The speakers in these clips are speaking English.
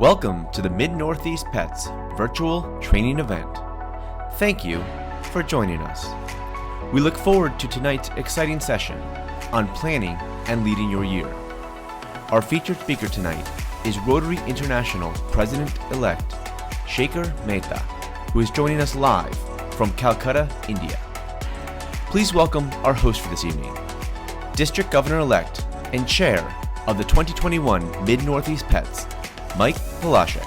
Welcome to the Mid-Northeast Pets virtual training event. Thank you for joining us. We look forward to tonight's exciting session on planning and leading your year. Our featured speaker tonight is Rotary International President-elect Shekhar Mehta, who is joining us live from Calcutta, India. Please welcome our host for this evening, District Governor-elect and Chair of the 2021 Mid-Northeast Pets, Mike Polaszek,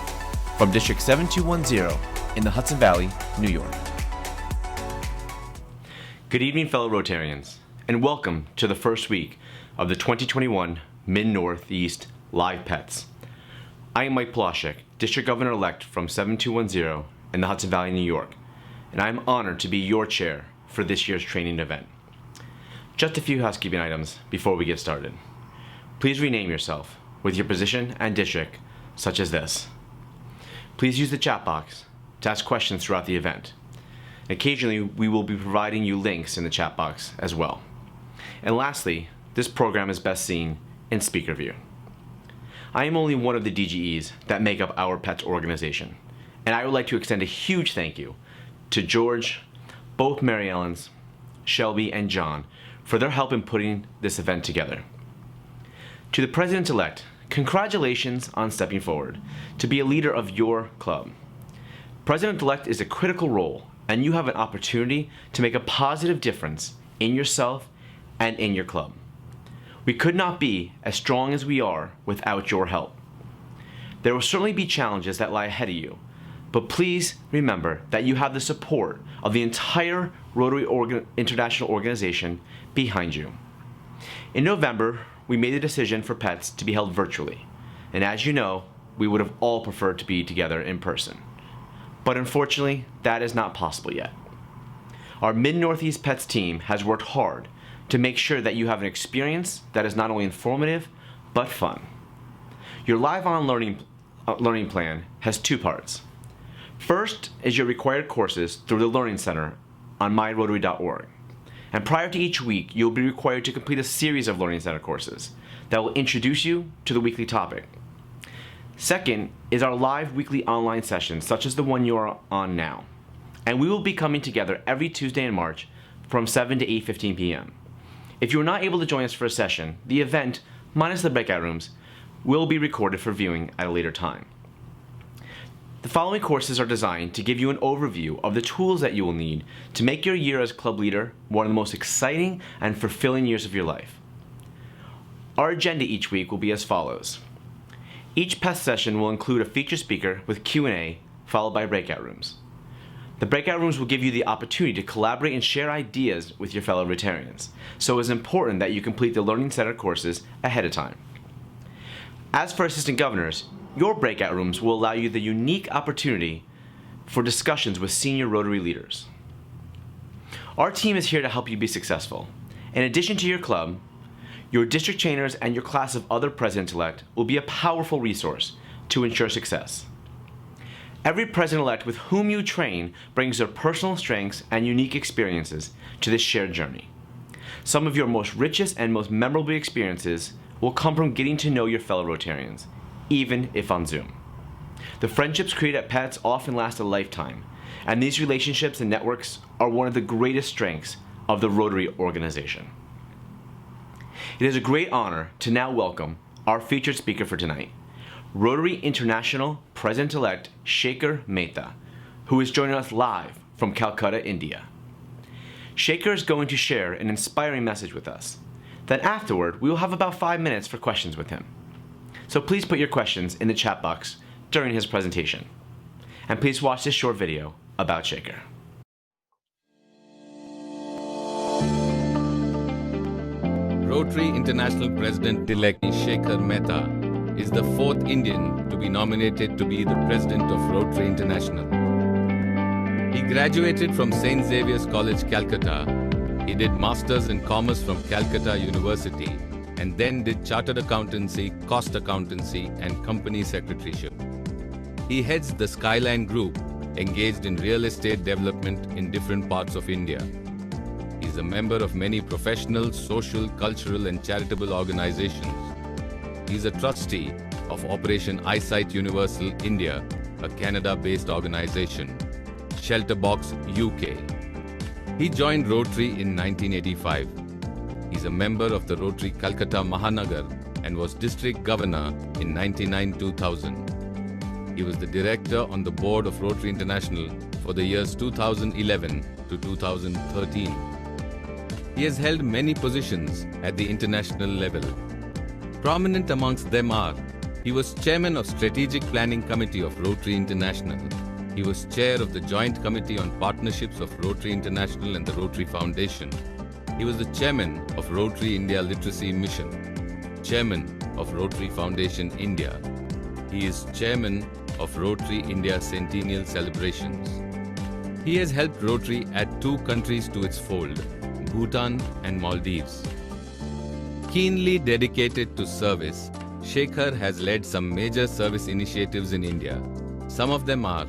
from District 7210 in the Hudson Valley, New York. Good evening, fellow Rotarians, and welcome to the first week of the 2021 Mid-Northeast Live Pets. I am Mike Polaszek, District Governor-elect from 7210 in the Hudson Valley, New York, and I am honored to be your chair for this year's training event. Just a few housekeeping items before we get started. Please rename yourself with your position and district, such as this. Please use the chat box to ask questions throughout the event. Occasionally, we will be providing you links in the chat box as well. And lastly, this program is best seen in speaker view. I am only one of the DGEs that make up our PETS organization, and I would like to extend a huge thank you to George, both Mary Ellens, Shelby, and John for their help in putting this event together. To the President-elect, congratulations on stepping forward to be a leader of your club. President-elect is a critical role, and you have an opportunity to make a positive difference in yourself and in your club. We could not be as strong as we are without your help. There will certainly be challenges that lie ahead of you, but please remember that you have the support of the entire Rotary International organization behind you. In November, we made the decision for PETS to be held virtually, and as you know, we would have all preferred to be together in person. But unfortunately, that is not possible yet. Our Mid-Northeast PETS team has worked hard to make sure that you have an experience that is not only informative, but fun. Your live on learning plan has two parts. First is your required courses through the Learning Center on myrotary.org. And prior to each week, you'll be required to complete a series of Learning Center courses that will introduce you to the weekly topic. Second is our live weekly online sessions, such as the one you are on now. And we will be coming together every Tuesday in March from 7 to 8:15 p.m. If you are not able to join us for a session, the event, minus the breakout rooms, will be recorded for viewing at a later time. The following courses are designed to give you an overview of the tools that you will need to make your year as club leader one of the most exciting and fulfilling years of your life. Our agenda each week will be as follows. Each PETS session will include a featured speaker with Q&A followed by breakout rooms. The breakout rooms will give you the opportunity to collaborate and share ideas with your fellow Rotarians, so it is important that you complete the Learning Center courses ahead of time. As for assistant governors, your breakout rooms will allow you the unique opportunity for discussions with senior Rotary leaders. Our team is here to help you be successful. In addition to your club, your district trainers and your class of other President-elect will be a powerful resource to ensure success. Every President-elect with whom you train brings their personal strengths and unique experiences to this shared journey. Some of your most richest and most memorable experiences will come from getting to know your fellow Rotarians, even if on Zoom. The friendships created at PETS often last a lifetime, and these relationships and networks are one of the greatest strengths of the Rotary organization. It is a great honor to now welcome our featured speaker for tonight, Rotary International President-elect Shekhar Mehta, who is joining us live from Calcutta, India. Shekhar is going to share an inspiring message with us. Then afterward, we will have about 5 minutes for questions with him. So please put your questions in the chat box during his presentation. And please watch this short video about Shekhar. Rotary International President-elect Shekhar Mehta is the fourth Indian to be nominated to be the President of Rotary International. He graduated from St. Xavier's College, Calcutta. He did Masters in Commerce from Calcutta University and then did Chartered Accountancy, Cost Accountancy, and Company Secretaryship. He heads the Skyline Group, engaged in real estate development in different parts of India. He is a member of many professional, social, cultural, and charitable organizations. He is a trustee of Operation Eyesight Universal India, a Canada-based organization, Shelterbox UK. He joined Rotary in 1985. He's a member of the Rotary Calcutta Mahanagar and was district governor in 1999-2000. He was the director on the board of Rotary International for the years 2011 to 2013. He has held many positions at the international level. Prominent amongst them are: he was chairman of Strategic Planning Committee of Rotary International. He was chair of the Joint Committee on Partnerships of Rotary International and the Rotary Foundation. He was the chairman of Rotary India Literacy Mission, chairman of Rotary Foundation India. He is chairman of Rotary India Centennial Celebrations. He has helped Rotary add 2 countries to its fold, Bhutan and Maldives. Keenly dedicated to service, Shekhar has led some major service initiatives in India. Some of them are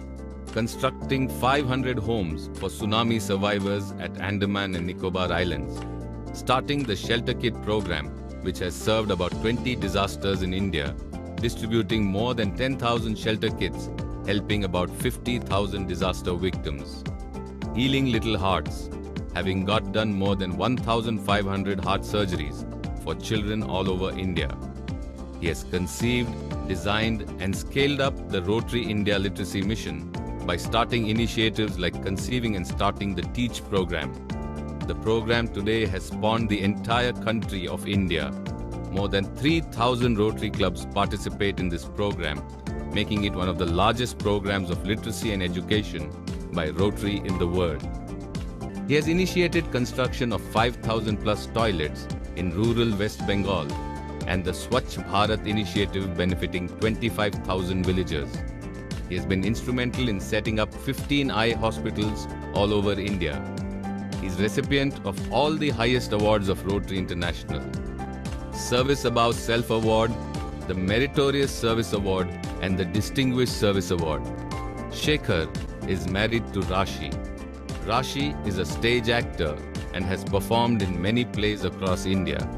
constructing 500 homes for tsunami survivors at Andaman and Nicobar Islands, starting the Shelter Kit program, which has served about 20 disasters in India, distributing more than 10,000 shelter kits, helping about 50,000 disaster victims. Healing Little Hearts, having got done more than 1,500 heart surgeries for children all over India. He has conceived, designed and scaled up the Rotary India Literacy Mission by starting initiatives like conceiving and starting the TEACH program. The program today has spawned the entire country of India. More than 3,000 Rotary clubs participate in this program, making it one of the largest programs of literacy and education by Rotary in the world. He has initiated construction of 5,000 plus toilets in rural West Bengal and the Swachh Bharat initiative benefiting 25,000 villagers. He has been instrumental in setting up 15 eye hospitals all over India. He is recipient of all the highest awards of Rotary International: Service Above Self Award, the Meritorious Service Award and the Distinguished Service Award. Shekhar is married to Rashi. Rashi is a stage actor and has performed in many plays across India.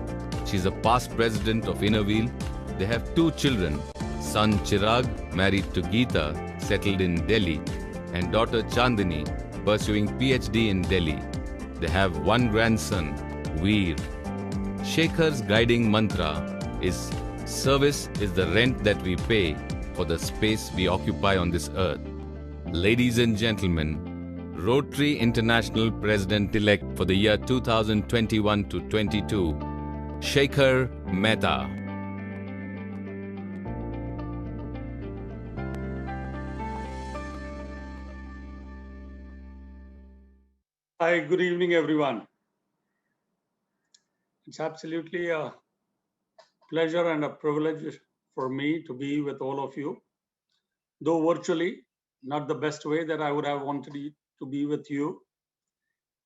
She is a past president of Innerwheel. They have 2 children, son Chirag, married to Geeta, settled in Delhi, and daughter Chandini, pursuing PhD in Delhi. They have 1 grandson, Veer. Shekhar's guiding mantra is, "Service is the rent that we pay for the space we occupy on this earth." Ladies and gentlemen, Rotary International President-elect for the year 2021 to 22, Shekhar Mehta. Hi, good evening, everyone. It's absolutely a pleasure and a privilege for me to be with all of you, though virtually, not the best way that I would have wanted to be with you.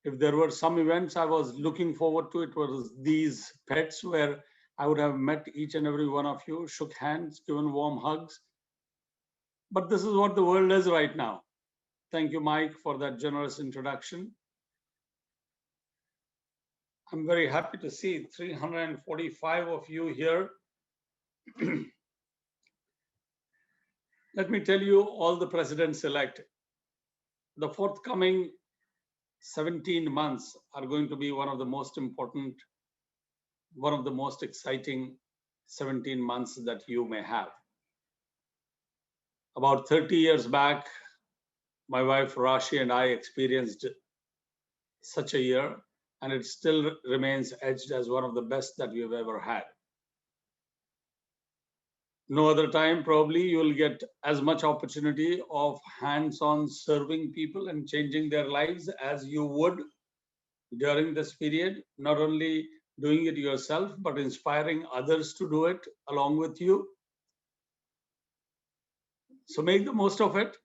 If there were some events I was looking forward to, it was these pets where I would have met each and every one of you, shook hands, given warm hugs. But this is what the world is right now. Thank you, Mike, for that generous introduction. I'm very happy to see 345 of you here. Let me tell you, all the presidents-elect, the forthcoming 17 months are going to be one of the most important, one of the most exciting 17 months that you may have. About 30 years back, my wife Rashi and I experienced such a year, and it still remains edged as one of the best that we've ever had. No other time, probably, you will get as much opportunity of hands-on serving people and changing their lives as you would during this period, not only doing it yourself, but inspiring others to do it along with you. So make the most of it.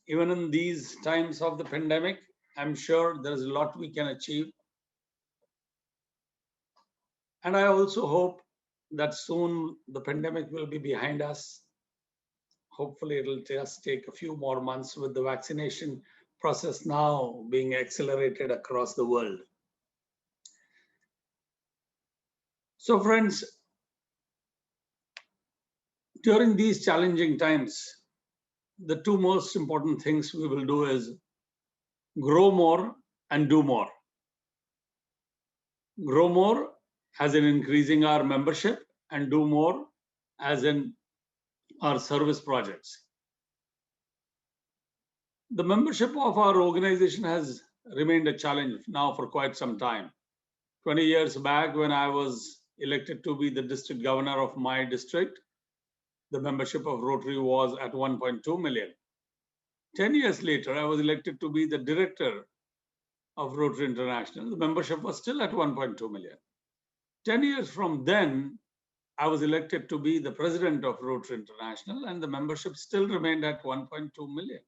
Even in these times of the pandemic, I'm sure there's a lot we can achieve. And I also hope that soon the pandemic will be behind us. Hopefully it'll just take a few more months with the vaccination process now being accelerated across the world. So friends, During these challenging times, the two most important things we will do is grow more and do more. Grow more as in increasing our membership, and do more as in our service projects. The membership of our organization has remained a challenge now for quite some time. 20 years back, when I was elected to be the district governor of my district, the membership of Rotary was at 1.2 million. 10 years later, I was elected to be the director of Rotary International. The membership was still at 1.2 million. 10 years from then, I was elected to be the president of Rotary International, and the membership still remained at 1.2 million.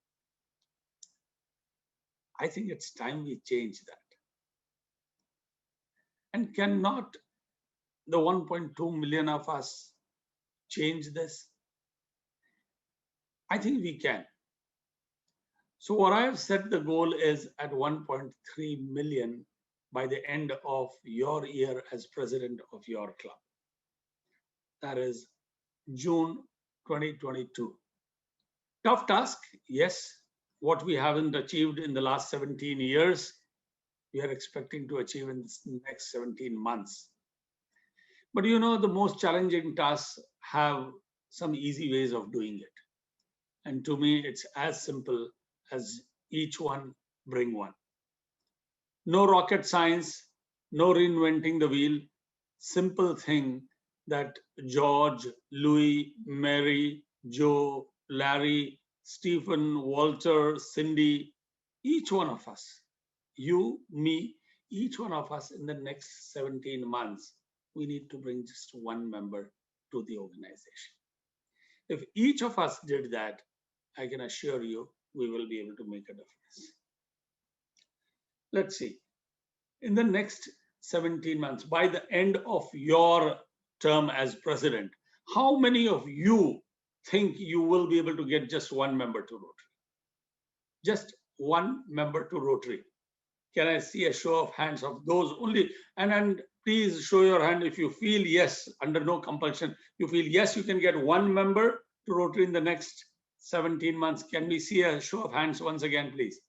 I think it's time we change that. And cannot the 1.2 million of us change this? I think we can. So what I have set the goal is at 1.3 million by the end of your year as president of your club. That is June 2022. Tough task, yes. What we haven't achieved in the last 17 years, we are expecting to achieve in the next 17 months. But you know, the most challenging tasks have some easy ways of doing it. And to me, it's as simple as each one bring one. No rocket science, no reinventing the wheel. Simple thing that George, Louis, Mary, Joe, Larry, Stephen, Walter, Cindy, each one of us, you, me, each one of us in the next 17 months, we need to bring just one member to the organization. If each of us did that, I can assure you, we will be able to make a difference. Let's see. In the next 17 months, by the end of your term as president, how many of you think you will be able to get just one member to Rotary? Just one member to Rotary. Can I see a show of hands of those only? And please show your hand if you feel yes, under no compulsion, you feel yes, you can get one member to Rotary in the next 17 months. Can we see a show of hands once again, please?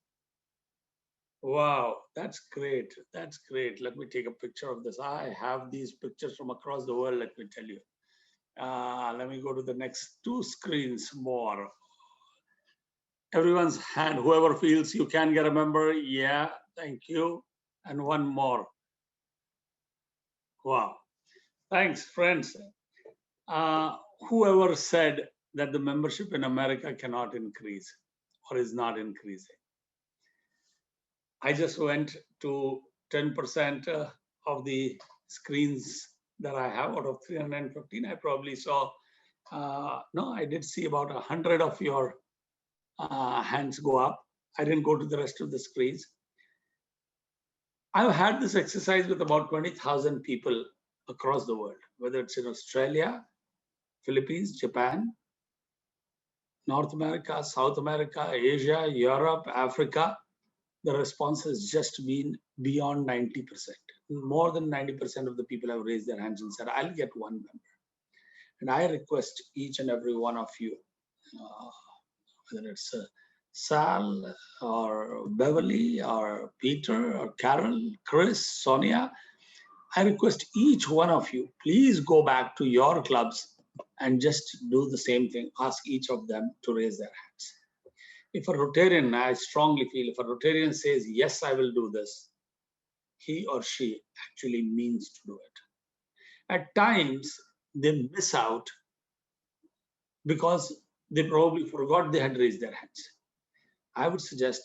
Wow, that's great. That's great. Let me take a picture of this. I have these pictures from across the world, let me tell you. Let me go to the next two screens more. Everyone's hand, whoever feels you can get a member. Yeah, thank you. And one more. Wow. Thanks, friends. Whoever said that the membership in America cannot increase or is not increasing. I just went to 10% of the screens that I have out of 315. I probably saw, no, I did see about 100 of your hands go up. I didn't go to the rest of the screens. I've had this exercise with about 20,000 people across the world, whether it's in Australia, Philippines, Japan, North America, South America, Asia, Europe, Africa. The response has just been beyond 90%. More than 90% of the people have raised their hands and said, I'll get one member. And I request each and every one of you, whether it's Sal or Beverly or Peter or Carol, Chris, Sonia, I request each one of you, please go back to your clubs and just do the same thing. Ask each of them to raise their hands. If a Rotarian, I strongly feel, if a Rotarian says, yes, I will do this, he or she actually means to do it. At times, they miss out because they probably forgot they had raised their hands. I would suggest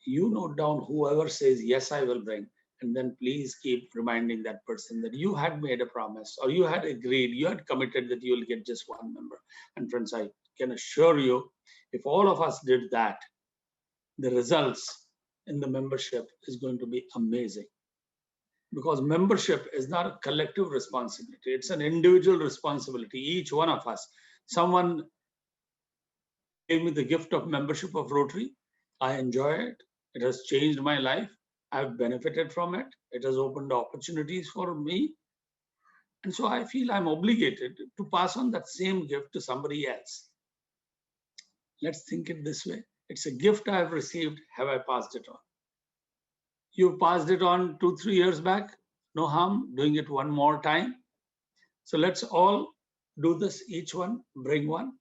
you note down whoever says, yes, I will bring, and then please keep reminding that person that you had made a promise or you had agreed, you had committed that you will get just one member. And friends, I can assure you, if all of us did that, the results in the membership is going to be amazing. Because membership is not a collective responsibility, it's an individual responsibility, each one of us. Someone gave me the gift of membership of Rotary. I enjoy it. It has changed my life. I've benefited from it. It has opened opportunities for me. And so I feel I'm obligated to pass on that same gift to somebody else. Let's think it this way. It's a gift I've received. Have I passed it on? You passed it on 2-3 years back. No harm doing it one more time. So let's all do this, each one, bring one.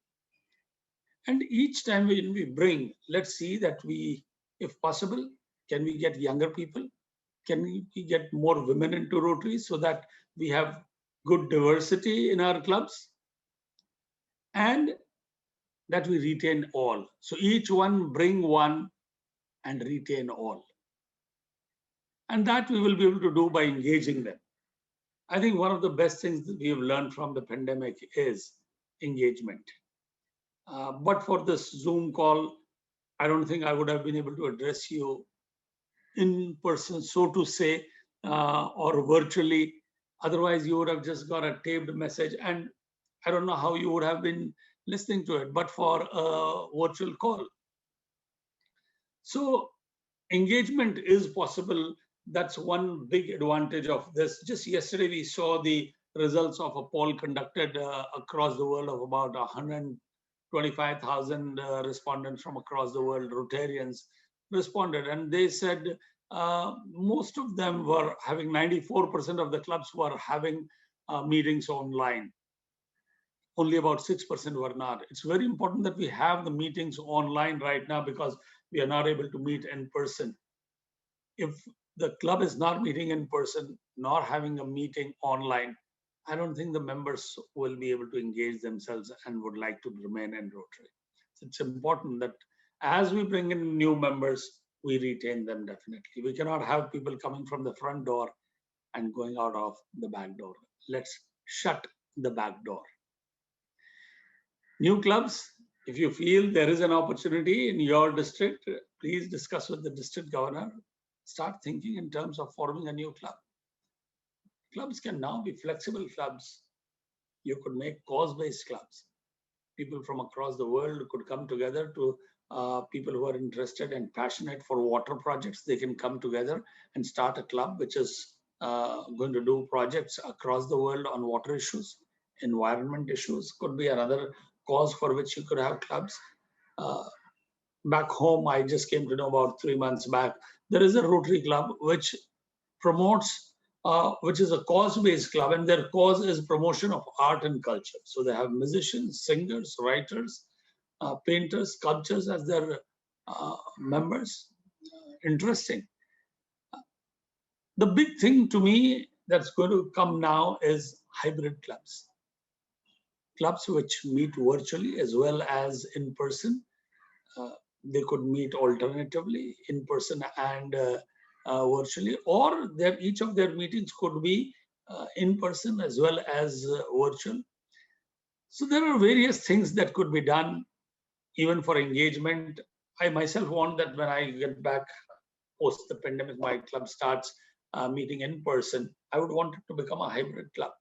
And each time when we bring, let's see that we, if possible, can we get younger people? Can we get more women into Rotary so that we have good diversity in our clubs? And that we retain all. So each one bring one and retain all. And that we will be able to do by engaging them. I think one of the best things that we have learned from the pandemic is engagement. But for this Zoom call, I don't think I would have been able to address you in person, so to say, or virtually. Otherwise, you would have just got a taped message, and I don't know how you would have been listening to it, but for a virtual call. So engagement is possible. That's one big advantage of this. Just yesterday, we saw the results of a poll conducted across the world of about 125,000 respondents from across the world, Rotarians responded, and they said most of them were having, 94% of the clubs were having meetings online. Only about 6% were not. It's very important that we have the meetings online right now because we are not able to meet in person. If the club is not meeting in person, nor having a meeting online, I don't think the members will be able to engage themselves and would like to remain in Rotary. So it's important that as we bring in new members, we retain them definitely. We cannot have people coming from the front door and going out of the back door. Let's shut the back door. New clubs, if you feel there is an opportunity in your district, please discuss with the district governor. Start thinking in terms of forming a new club. Clubs can now be flexible clubs. You could make cause-based clubs. People from across the world could come together to people who are interested and passionate for water projects. They can come together and start a club which is going to do projects across the world on water issues. Environment issues could be another cause for which you could have clubs. Back home, I just came to know about 3 months back, there is a Rotary Club which promotes, which is a cause-based club, and their cause is promotion of art and culture. So they have musicians, singers, writers, painters, sculptors as their members. Interesting. The big thing to me that's going to come now is hybrid clubs. Clubs which meet virtually as well as in person. They could meet alternatively in person and virtually, or each of their meetings could be in person as well as virtual. So there are various things that could be done even for engagement. I myself want that when I get back post the pandemic, my club starts meeting in person, I would want it to become a hybrid club.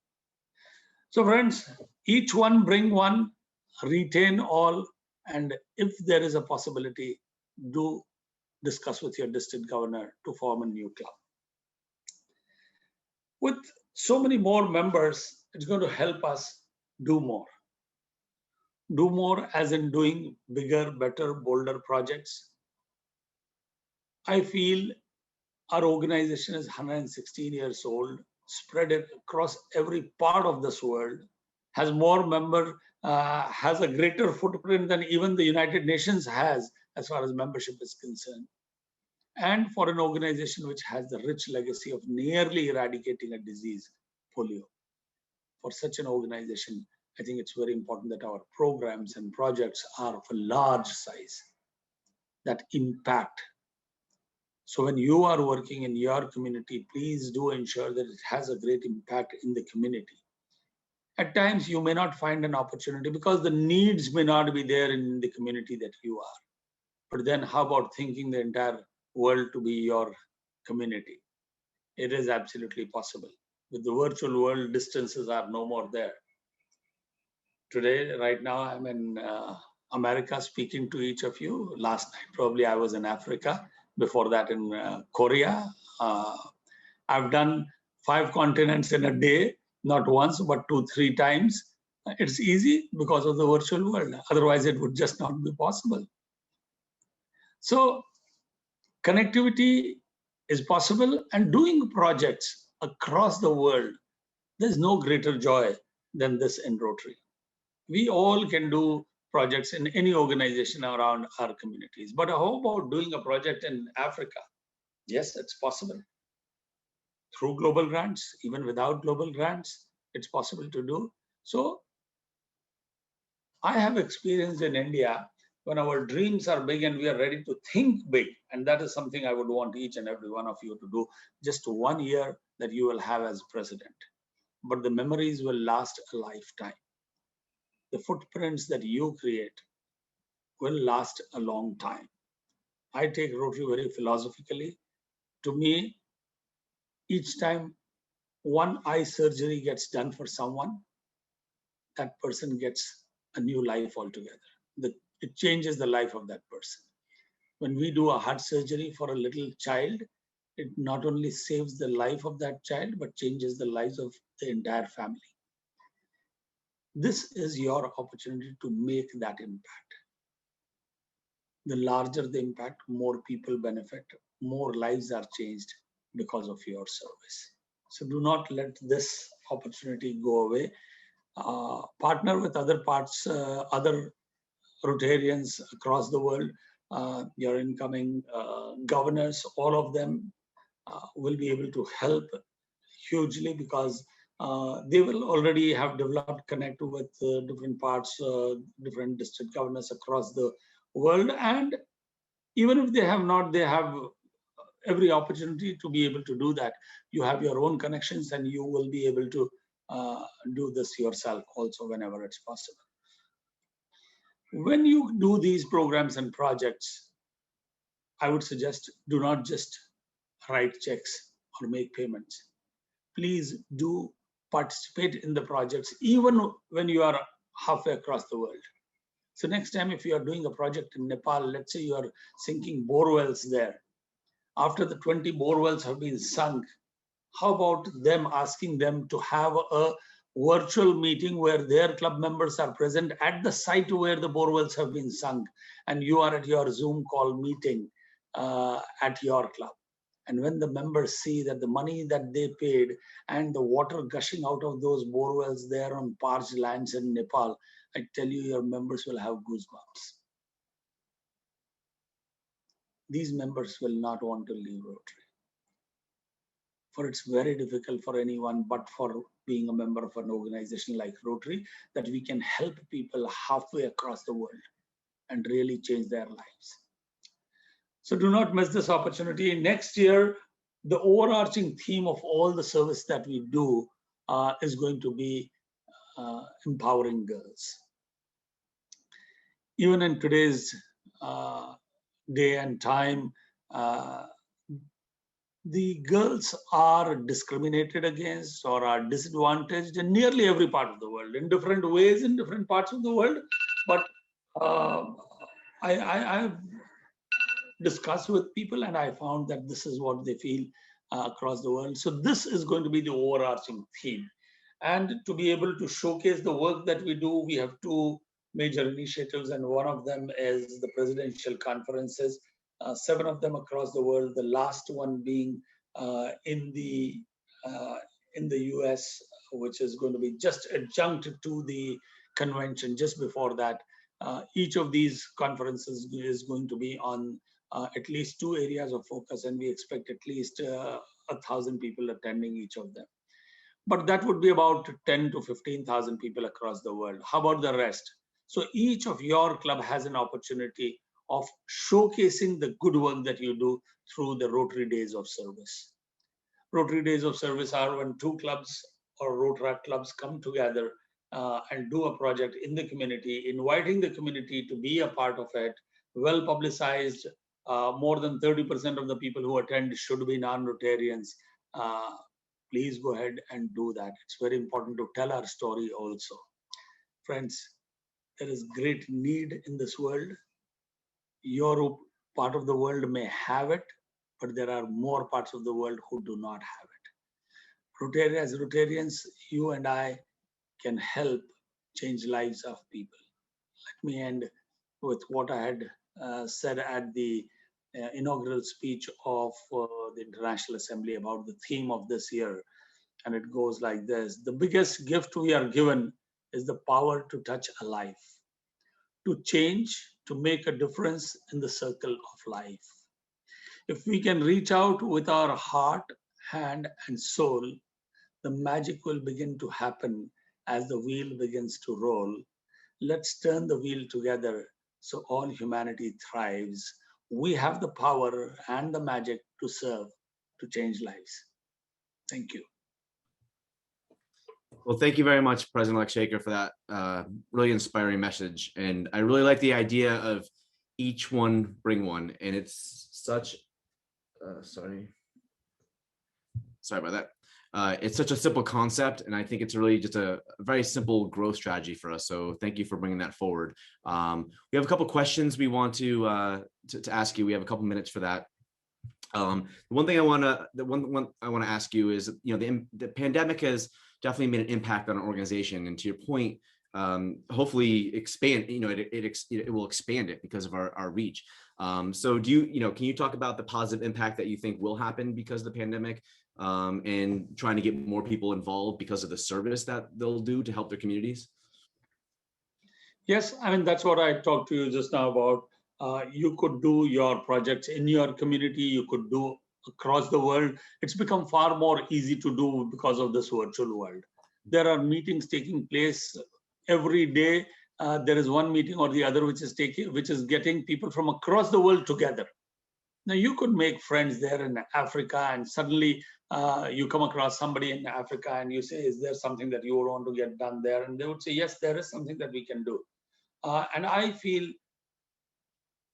So friends, each one bring one, retain all, and if there is a possibility, do discuss with your district governor to form a new club. With so many more members, it's going to help us do more. Do more as in doing bigger, better, bolder projects. I feel our organization is 116 years old, spread it across every part of this world, has more members, has a greater footprint than even the United Nations has as far as membership is concerned. And for an organization which has the rich legacy of nearly eradicating a disease, polio. For such an organization, I think it's very important that our programs and projects are of a large size that impact. So when you are working in your community, please do ensure that it has a great impact in the community. At times, you may not find an opportunity because the needs may not be there in the community that you are. But then how about thinking the entire world to be your community? It is absolutely possible. With the virtual world, distances are no more there. Today, right now, I'm in America speaking to each of you. Last night, probably I was in Africa. Before that in Korea. I've done 5 continents in a day not once, but 2-3 times. It's easy because of the virtual world. Otherwise, it would just not be possible. So connectivity is possible, and doing projects across the world, there's no greater joy than this in Rotary. We all can do projects in any organization around our communities. But how about doing a project in Africa? Yes, it's possible. Through global grants, even without global grants, it's possible to do. So I have experienced in India when our dreams are big and we are ready to think big. And that is something I would want each and every one of you to do. Just 1 year that you will have as president. But the memories will last a lifetime. The footprints that you create will last a long time. I take Rotary very philosophically. To me, each time one eye surgery gets done for someone, that person gets a new life altogether. It changes the life of that person. When we do a heart surgery for a little child, it not only saves the life of that child, but changes the lives of the entire family. This is your opportunity to make that impact. The larger the impact, more people benefit, more lives are changed because of your service. So do not let this opportunity go away. Partner with other Rotarians across the world, your incoming governors, all of them will be able to help hugely because they will already have developed connect with different parts, different district governors across the world. And even if they have not, they have every opportunity to be able to do that. You have your own connections and you will be able to do this yourself also whenever it's possible. When you do these programs and projects, I would suggest do not just write checks or make payments. Please do participate in the projects, even when you are halfway across the world. So next time, if you are doing a project in Nepal, let's say you are sinking bore wells there. After the 20 bore wells have been sunk, how about them asking them to have a virtual meeting where their club members are present at the site where the bore wells have been sunk, and you are at your Zoom call meeting at your club. And when the members see that the money that they paid and the water gushing out of those bore wells there on parched lands in Nepal, I tell you, your members will have goosebumps. These members will not want to leave Rotary. For it's very difficult for anyone but for being a member of an organization like Rotary that we can help people halfway across the world and really change their lives. So do not miss this opportunity. Next year, the overarching theme of all the service that we do is going to be empowering girls. Even in today's day and time, the girls are discriminated against or are disadvantaged in nearly every part of the world, in different ways, in different parts of the world. But I've discussed with people and I found that this is what they feel across the world. So this is going to be the overarching theme. And to be able to showcase the work that we do, we have two major initiatives, and one of them is the presidential conferences, 7 of them across the world, the last one being in the US, which is going to be just adjunct to the convention just before that. Each of these conferences is going to be on at least 2 areas of focus, and we expect at least 1,000 people attending each of them. But that would be about 10 to 15,000 people across the world. How about the rest? So each of your club has an opportunity of showcasing the good work that you do through the Rotary Days of Service. Rotary Days of Service are when 2 clubs or Rotaract clubs come together and do a project in the community, inviting the community to be a part of it, well publicized. More than 30% of the people who attend should be non-Rotarians. Please go ahead and do that. It's very important to tell our story also. Friends, there is great need in this world. Your part of the world may have it, but there are more parts of the world who do not have it. As Rotarians, you and I can help change lives of people. Let me end with what I had said at the inaugural speech of the International Assembly about the theme of this year. And it goes like this: the biggest gift we are given is the power to touch a life, to change, to make a difference in the circle of life. If we can reach out with our heart, hand, and soul, the magic will begin to happen as the wheel begins to roll. Let's turn the wheel together so all humanity thrives. We have the power and the magic to serve, to change lives. Thank you. Well, thank you very much, President-elect Shekhar, for that really inspiring message. And I really like the idea of each one bring one. And it's such, sorry about that. It's such a simple concept, and I think it's really just a very simple growth strategy for us. So thank you for bringing that forward. We have a couple questions we want to ask you. We have a couple minutes for that. One thing I want to ask you is, the pandemic has definitely made an impact on our organization, and to your point, hopefully expand. It will expand it because of our reach. So can you talk about the positive impact that you think will happen because of the pandemic, and trying to get more people involved because of the service that they'll do to help their communities? Yes, I mean, that's what I talked to you just now about. You could do your projects in your community, you could do across the world. It's become far more easy to do because of this virtual world. There are meetings taking place every day. There is one meeting or the other which is getting people from across the world together. Now you could make friends there in Africa, and suddenly you come across somebody in Africa and you say, is there something that you would want to get done there? And they would say, yes, there is something that we can do. And I feel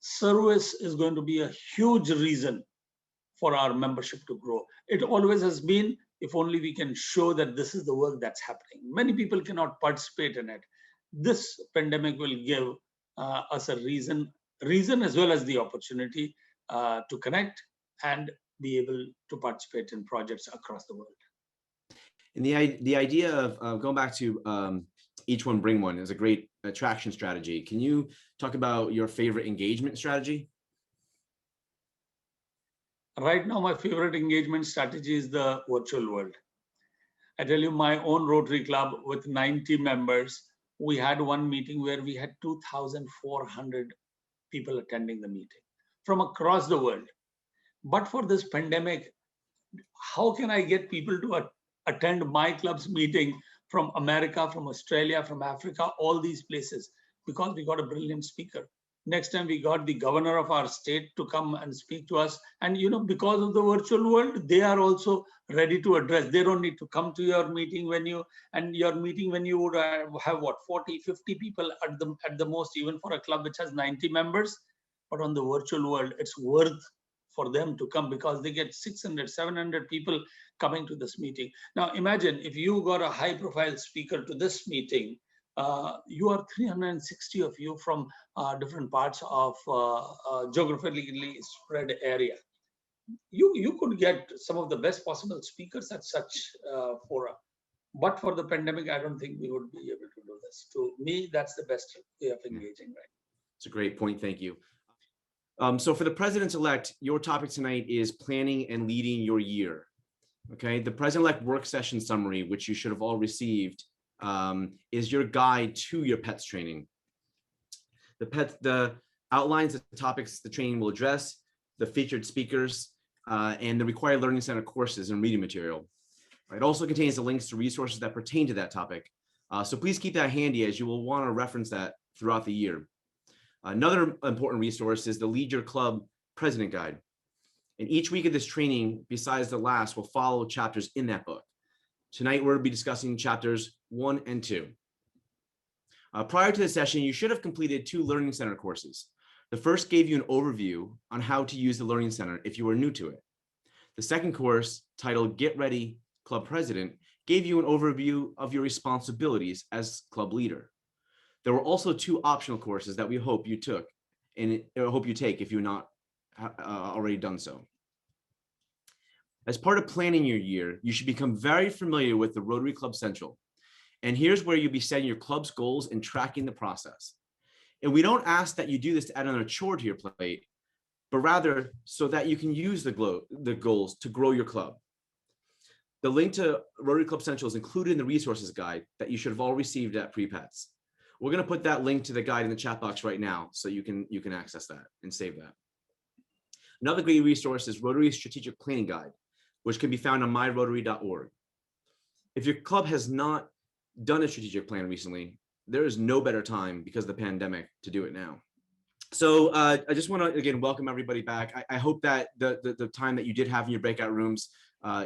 service is going to be a huge reason for our membership to grow. It always has been, if only we can show that this is the work that's happening. Many people cannot participate in it. This pandemic will give us a reason as well as the opportunity to connect and be able to participate in projects across the world. And the idea of going back to each one bring one is a great attraction strategy. Can you talk about your favorite engagement strategy? Right now, my favorite engagement strategy is the virtual world. I tell you, my own Rotary Club with 90 members, we had one meeting where we had 2,400 people attending the meeting from across the world. But for this pandemic, how can I get people to attend my club's meeting from America, from Australia, from Africa, all these places? Because we got a brilliant speaker. Next time we got the governor of our state to come and speak to us. And because of the virtual world, they are also ready to address. They don't need to come to your meeting venue, and your meeting venue would have what, 40, 50 people at the most, even for a club which has 90 members. But on the virtual world, it's worth for them to come because they get 600, 700 people coming to this meeting. Now imagine if you got a high profile speaker to this meeting, you are 360 of you from different parts of geographically spread area. You could get some of the best possible speakers at such fora. But for the pandemic, I don't think we would be able to do this. To me, that's the best way of engaging, right? It's a great point. Thank you. So for the president-elect, your topic tonight is planning and leading your year. Okay, the president-elect work session summary, which you should have all received, is your guide to your PETS training. The outlines of the topics the training will address, the featured speakers, and the required Learning Center courses and reading material. It also contains the links to resources that pertain to that topic. So please keep that handy, as you will want to reference that throughout the year. Another important resource is the Lead Your Club President Guide. And each week of this training, besides the last, will follow chapters in that book. Tonight, we'll be discussing chapters 1 and 2. Prior to the session, you should have completed 2 Learning Center courses. The first gave you an overview on how to use the Learning Center if you were new to it. The second course, titled Get Ready, Club President, gave you an overview of your responsibilities as club leader. There were also 2 optional courses that we hope you took, and hope you take if you're not already done so. As part of planning your year, you should become very familiar with the Rotary Club Central. And here's where you'll be setting your club's goals and tracking the process. And we don't ask that you do this to add another chore to your plate, but rather so that you can use the goals to grow your club. The link to Rotary Club Central is included in the resources guide that you should have all received at Pre-Pets. We're going to put that link to the guide in the chat box right now, so you can access that and save that. Another great resource is Rotary Strategic Planning Guide, which can be found on myrotary.org. If your club has not done a strategic plan recently, there is no better time because of the pandemic to do it now. So I just want to again welcome everybody back. I hope that the time that you did have in your breakout rooms,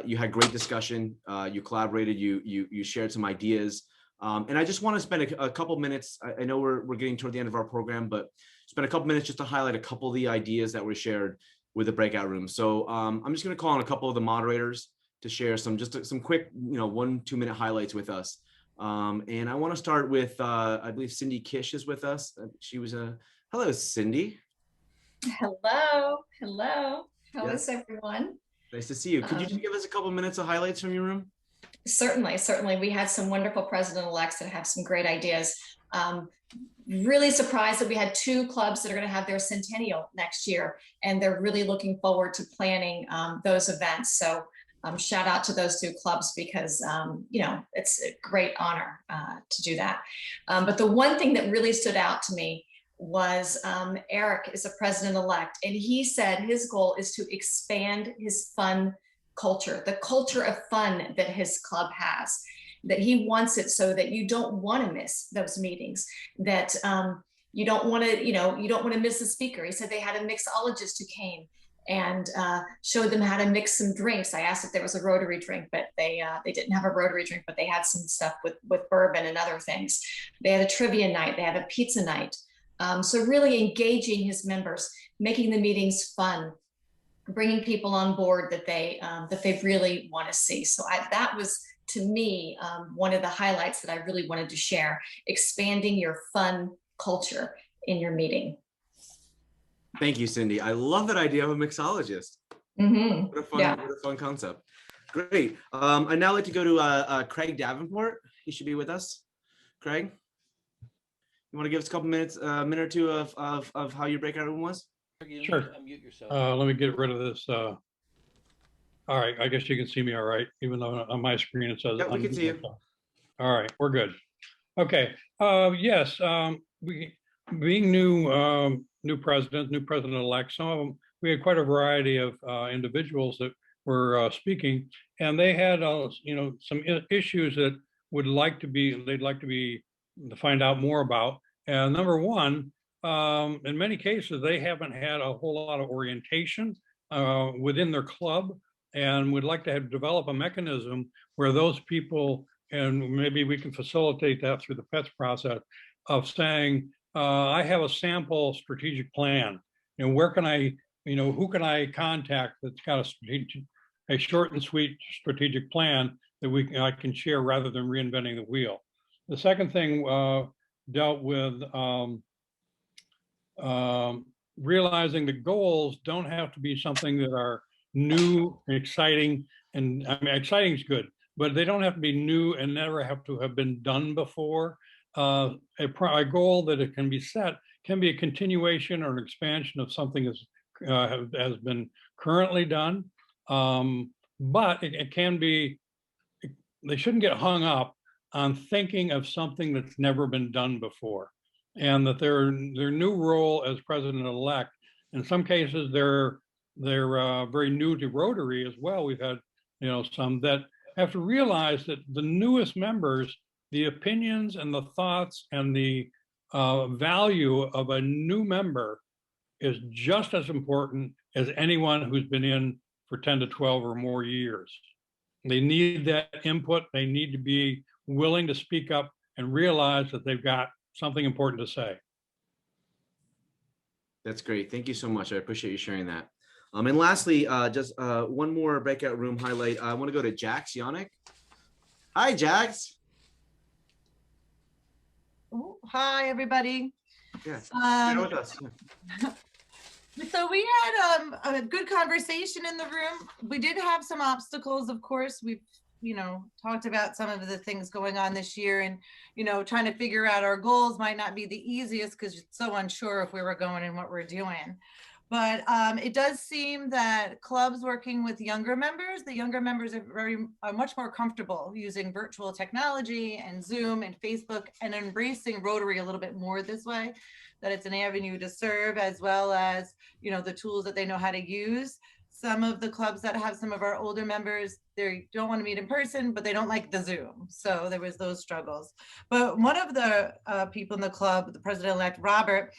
you had great discussion, you collaborated, you shared some ideas, and I just want to spend a couple minutes. I know we're getting toward the end of our program, but spend a couple minutes just to highlight a couple of the ideas that were shared with the breakout room. So I'm just going to call on a couple of the moderators to share some quick 1-2 minute highlights with us. And I want to start with I believe Cindy Kish is with us. She was hello, Cindy. Hello. How is everyone? Nice to see you. Could you just give us a couple minutes of highlights from your room? Certainly. We had some wonderful president-elects that have some great ideas. Really surprised that we had 2 clubs that are going to have their centennial next year, and they're really looking forward to planning those events. So shout out to those 2 clubs because, it's a great honor to do that. But the one thing that really stood out to me was Eric is a president-elect, and he said his goal is to expand his fun culture, the culture of fun that his club has, that he wants it so that you don't want to miss those meetings, that you don't want to miss a speaker. He said they had a mixologist who came and showed them how to mix some drinks. I asked if there was a Rotary drink, but they didn't have a Rotary drink, but they had some stuff with bourbon and other things. They had a trivia night, they had a pizza night. So really engaging his members, making the meetings fun, bringing people on board that they really want to see. So that was, to me, one of the highlights that I really wanted to share, expanding your fun culture in your meeting. Thank you, Cindy. I love that idea of a mixologist. Mm-hmm. What a fun concept. Great. I'd now like to go to Craig Davenport. He should be with us. Craig, you want to give us a couple minutes, a minute or two of how your breakout room was? Sure. Unmute yourself. Let me get rid of this. All right. I guess you can see me all right, even though on my screen it says. Yeah, we can see you. All right. We're good. Okay. Yes. We being new president-elect, some of them, we had quite a variety of individuals that were speaking, and they had some issues that they'd like to find out more about. And number one, in many cases, they haven't had a whole lot of orientation within their club, and would like to develop a mechanism where those people, and maybe we can facilitate that through the PETS process, of saying, I have a sample strategic plan, and where can I, who can I contact that's got a short and sweet strategic plan that I can share rather than reinventing the wheel. The second thing dealt with realizing the goals don't have to be something that are new and exciting. And I mean, exciting is good, but they don't have to be new and never have to have been done before. A goal that it can be set can be a continuation or an expansion of something that has been currently done. But it can be, they shouldn't get hung up on thinking of something that's never been done before, and that their new role as president-elect, in some cases they're very new to Rotary as well. We've had some that have to realize that the newest members, the opinions and the thoughts and the value of a new member is just as important as anyone who's been in for 10 to 12 or more years. They need that input. They need to be willing to speak up and realize that they've got something important to say. That's great. Thank you so much. I appreciate you sharing that. And lastly, just one more breakout room highlight. I want to go to Jax Yannick. Hi, Jax. Oh, hi, everybody. Yeah, share with us. So we had a good conversation in the room. We did have some obstacles, of course. We've, talked about some of the things going on this year, and, trying to figure out our goals might not be the easiest because it's so unsure if we were going and what we're doing. But it does seem that clubs working with younger members, the younger members are much more comfortable using virtual technology and Zoom and Facebook, and embracing Rotary a little bit more this way, that it's an avenue to serve, as well as, the tools that they know how to use. Some of the clubs that have some of our older members, they don't want to meet in person, but they don't like the Zoom. So there was those struggles. But one of the people in the club, the president-elect, Robert,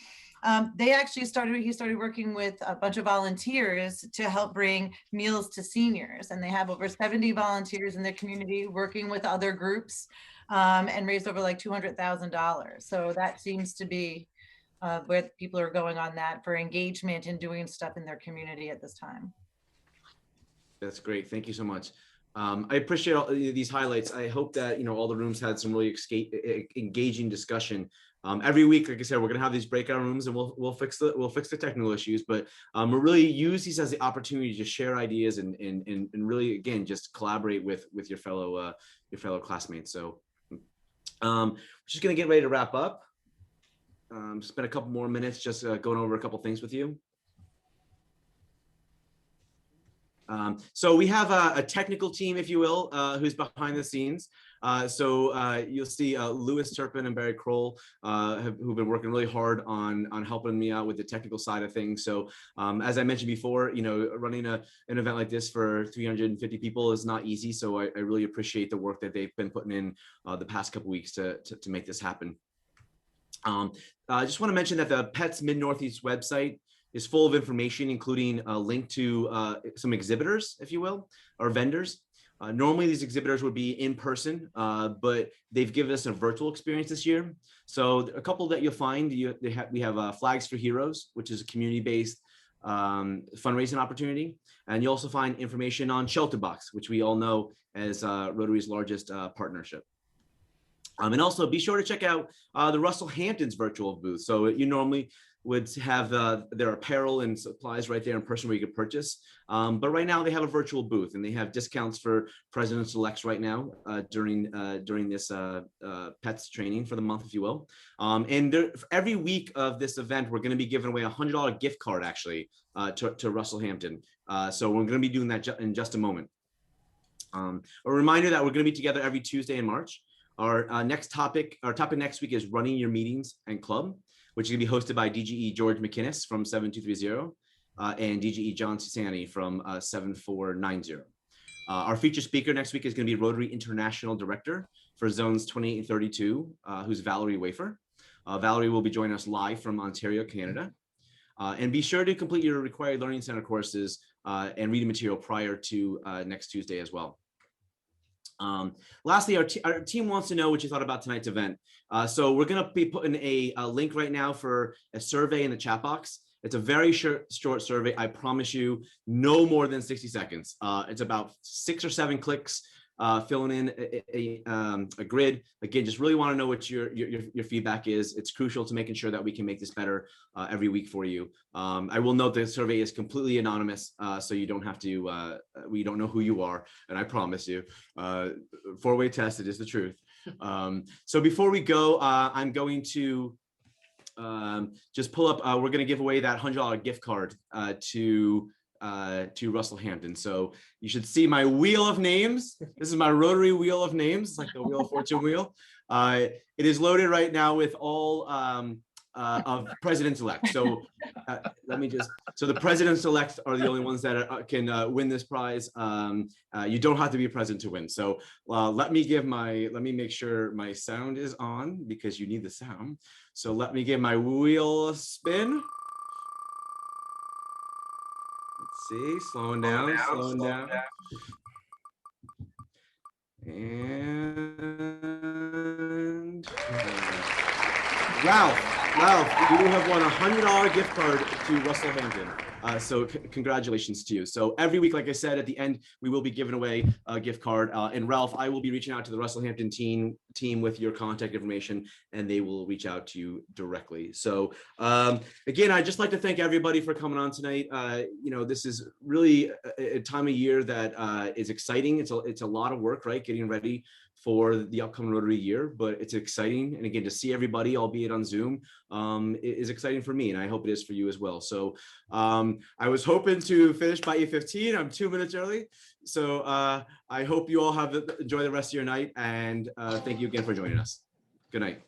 he started working with a bunch of volunteers to help bring meals to seniors. And they have over 70 volunteers in their community working with other groups, and raised over like $200,000. So that seems to be where people are going on that for engagement and doing stuff in their community at this time. That's great. Thank you so much. I appreciate all these highlights. I hope that, all the rooms had some really engaging discussion. Every week, like I said, we're going to have these breakout rooms, and we'll fix the technical issues, but we'll really use these as the opportunity to share ideas and really, again, just collaborate with your fellow classmates. So we're just going to get ready to wrap up. Spend a couple more minutes just going over a couple things with you. So we have a technical team, if you will, who's behind the scenes. So you'll see Louis Turpin and Barry Kroll who've been working really hard on helping me out with the technical side of things. So as I mentioned before, running an event like this for 350 people is not easy. So I really appreciate the work that they've been putting in the past couple weeks to make this happen. I just want to mention that the PETS Mid-Northeast website is full of information, including a link to some exhibitors, if you will, or vendors. Normally these exhibitors would be in person, but they've given us a virtual experience this year. So a couple that you'll find, we have Flags for Heroes, which is a community-based fundraising opportunity. And you also find information on Shelterbox, which we all know as Rotary's largest partnership. And also be sure to check out the Russell Hampton's virtual booth. So you normally would have their apparel and supplies right there in person where you could purchase. But right now they have a virtual booth, and they have discounts for presidents-elects right now during this PETS training for the month, if you will. And every week of this event, we're going to be giving away a $100 gift card actually to Russell Hampton. So we're going to be doing that in just a moment. A reminder that we're going to be together every Tuesday in March. Our topic next week is running your meetings and club, which is going to be hosted by DGE George McInnes from 7230 and DGE John Susani from 7490. Our featured speaker next week is going to be Rotary International Director for Zones 28 and 32, who's Valerie Wafer. Valerie will be joining us live from Ontario, Canada. And be sure to complete your required Learning Center courses and reading material prior to next Tuesday as well. Lastly, our team wants to know what you thought about tonight's event. So we're going to be putting a link right now for a survey in the chat box. It's a very short survey. I promise you, no more than 60 seconds. It's about 6 or 7 clicks, filling in a grid. Again, just really want to know what your feedback is. It's crucial to making sure that we can make this better every week for you. I will note the survey is completely anonymous, so you don't have to, we don't know who you are, and I promise you, 4-way test, it is the truth. So before we go, I'm going to just pull up, we're going to give away that $100 gift card to Russell Hampton. So you should see my wheel of names. This is my Rotary wheel of names. It's like the Wheel of Fortune wheel. It is loaded right now with all of presidents-elect. So so the presidents-elect are the only ones that can win this prize. You don't have to be a president to win. So let me make sure my sound is on, because you need the sound. So let me give my wheel a spin. See, slowing down. And Ralph, you have won a $100 gift card to Russell Hampton. So congratulations to you. So every week, like I said, at the end, we will be giving away a gift card. And Ralph, I will be reaching out to the Russell Hampton team with your contact information, and they will reach out to you directly. So again, I'd just like to thank everybody for coming on tonight. This is really a time of year that is exciting. It's a lot of work, right? Getting ready for the upcoming Rotary year, but it's exciting. And again, to see everybody, albeit on Zoom, is exciting for me, and I hope it is for you as well. So I was hoping to finish by 8:15. I'm 2 minutes early. So I hope you all enjoy the rest of your night, and thank you again for joining us. Good night.